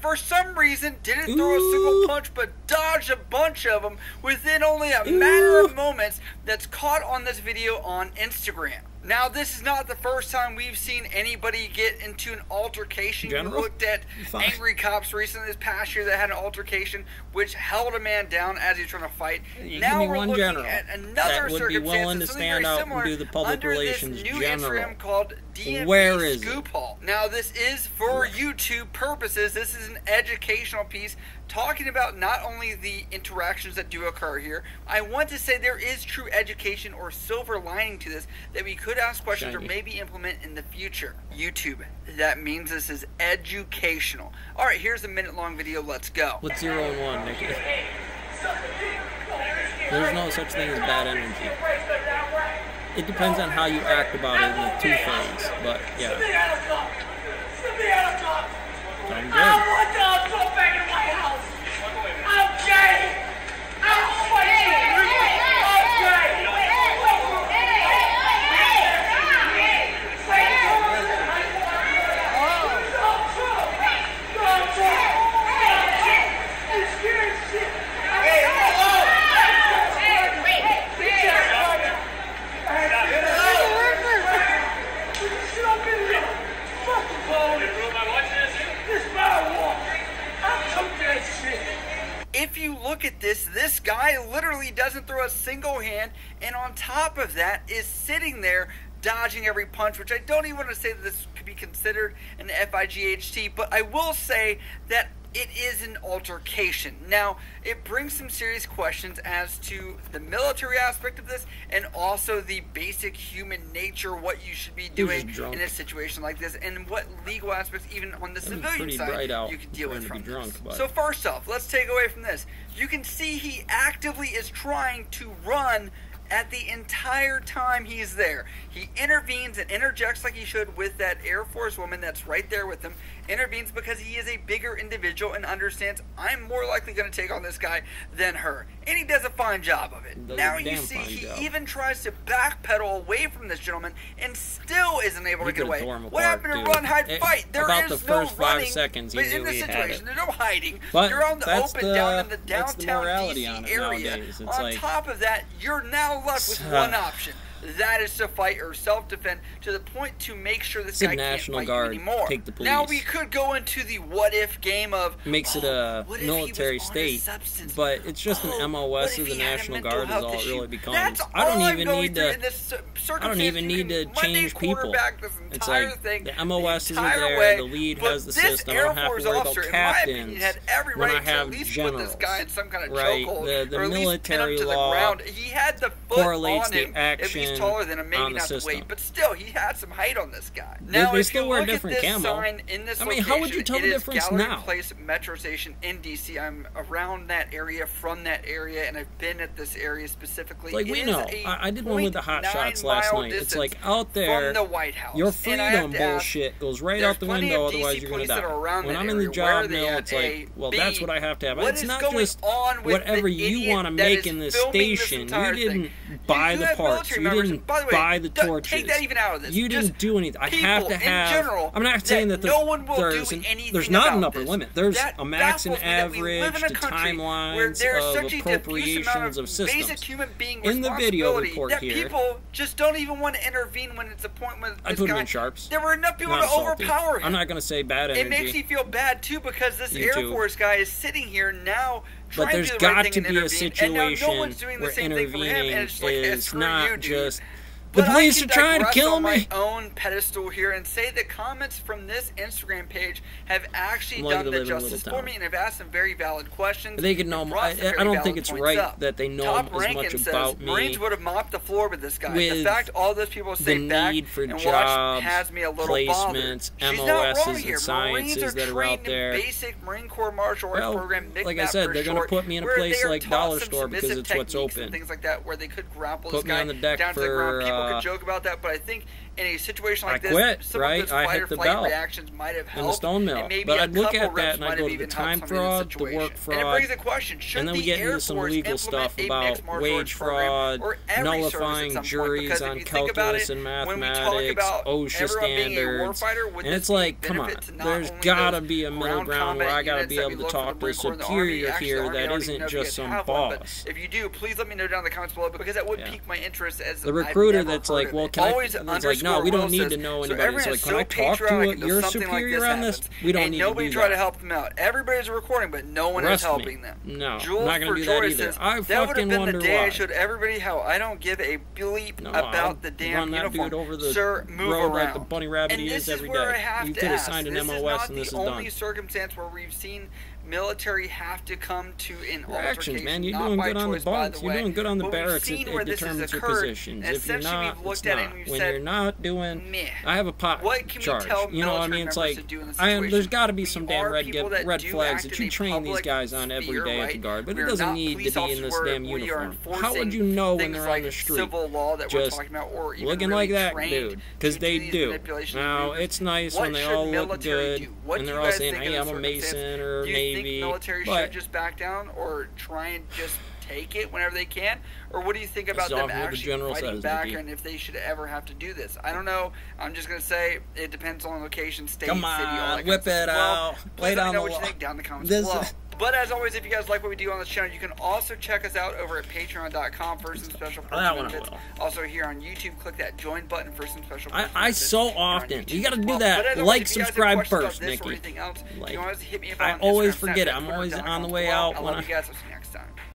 for some reason, didn't throw a single punch, but dodged a bunch of them within only a matter of moments. That's caught on this video on Instagram. Now, this is not the first time we've seen anybody get into an altercation. We looked at angry cops recently this past year that had an altercation which held a man down as he was trying to fight. Now we're looking at another circumstance, something very similar, under this new Instagram called DMV Scoop Haul. Now, this is for YouTube purposes. This is an educational piece talking about not only the interactions that do occur here. I want to say there is true education or silver lining to this that we could ask questions or maybe implement in the future. YouTube, that means this is educational. Alright, here's a minute-long video. Let's go. What's 0 and 1, Nikki? There's no such thing as bad energy. It depends on how you act about it in the two-phase, but yeah. I'm good. If you look at this guy literally doesn't throw a single hand, and on top of that is sitting there dodging every punch, which I don't even want to say that this could be considered an FIGHT, but I will say that it is an altercation. Now, it brings some serious questions as to the military aspect of this and also the basic human nature, what you should be doing in a situation like this, and what legal aspects, even on the civilian side, you can deal with from this. So first off, let's take away from this. You can see he actively is trying to run at the entire time he's there. He intervenes and interjects like he should with that Air Force woman that's right there with him. Intervenes because he is a bigger individual and understands I'm more likely going to take on this guy than her. And he does a fine job of it. Now you see he even tries to backpedal away from this gentleman and still isn't able to get away. What happened to run, hide, fight? There is no running, but in this situation, there's no hiding. You're on the open down in the downtown DC area. On top of that, you're now left with one option. That is to fight or self-defend to the point to make sure this guy can't fight you anymore. Take the police. Now we could go into the what-if game of makes it a military state, but it's just an MOS of the National Guard is all it really becomes. I don't even need to change people. It's like the MOS is there, the lead has the system. I don't have to worry about captains when I have generals. Right? The military law correlates the action. He's taller than him, maybe not the weight, but still, he had some height on this guy. Now, they if still you wear look different at this camo. sign in this location, how would you tell the difference Gallery now? Place Metro Station in DC. I'm around that area, from that area, and I've been at this area specifically. Like we know, I did one with the hot shots last night. It's like out there, from the White House. Your freedom bullshit goes right out the window. Otherwise, you're gonna die. When I'm in the job mill, it's like, well, that's what I have to have. It's not just whatever you want to make in this station. You didn't buy the parts. You didn't buy the torches. Take that even out of this. You didn't do anything. I have to have. I'm not saying that there's not an upper limit. There's a max and average to timelines of appropriations of systems. In the video report here, people just don't even want to intervene when it's a point when I put them in sharps. There were enough people to overpower him. I'm not going to say bad energy. It makes me feel bad too because this Air Force guy is sitting here now. But there's got to be a situation where intervening is not just the police are trying to kill me. My own pedestal here and say that comments from this Instagram page have actually done the justice for me and have asked some very valid questions. They can know. I don't think it's right that they know as much about me. Marines would have mopped the floor with this guy. The fact all those people say back and watch has me a little placements, MOSs, and sciences that are out there. Basic Marine Corps martial arts program. Like I said, they're going to put me in a place like Dollar Store because it's what's open. Things like that where they could grapple this guy down to the ground. People could for joke about that, but I think in a situation like this, quit, some right? of those fight or flight reactions might have helped in the stone mill. But I'd look at that and I'd go to the time fraud, the work fraud, and it brings the question, and then we get into some legal stuff about wage fraud, nullifying juries on calculus and mathematics, OSHA standards, and it's like, come on, there's gotta be a middle ground where I gotta be able to talk to a superior here that isn't just some boss. If you do, please let me know down in the comments below, because that would pique my interest as the recruiter that's like, well, can I? It's like, no, we don't need to know anybody. It's like, can I talk to your superior on this? We don't need to do that. Nobody tried to help them out. Everybody's recording, but no one is helping them. No, I'm not going to do that either. I fucking wonder why. That would have been the day I showed everybody how I don't give a bleep about the damn uniform. Over the Sir, move road around. Like the bunny rabbit he is every day. You could have signed an MOS and this is done. This is not the only circumstance where we've seen military have to come to an altercation. Man, you're doing good on the bunks. You're doing good on the barracks. It determines your positions. If you're not, it's not. When you're not doing, I have a pot charge. You know what I mean? It's like, there's got to be some damn red flags that you train these guys on every day at the guard, but it doesn't need to be in this damn uniform. How would you know when they're on the street? Just looking like that, dude, because they do. Now, it's nice when they all look good and they're all saying, hey, I'm a Mason or Navy. Think military should just back down or try and just take it whenever they can? Or what do you think about them actually fighting back and if they should ever have to do this? I don't know. I'm just going to say it depends on location, state, city, all that kind whip it out. Please let me know what you think down in the comments below. But as always, if you guys like what we do on this channel, you can also check us out over at patreon.com for some special benefits. Also here on YouTube, click that join button for some special benefits. I so often, you got to do that. Like, subscribe first, Nikki. Like, I always forget it. I'm always on the way out.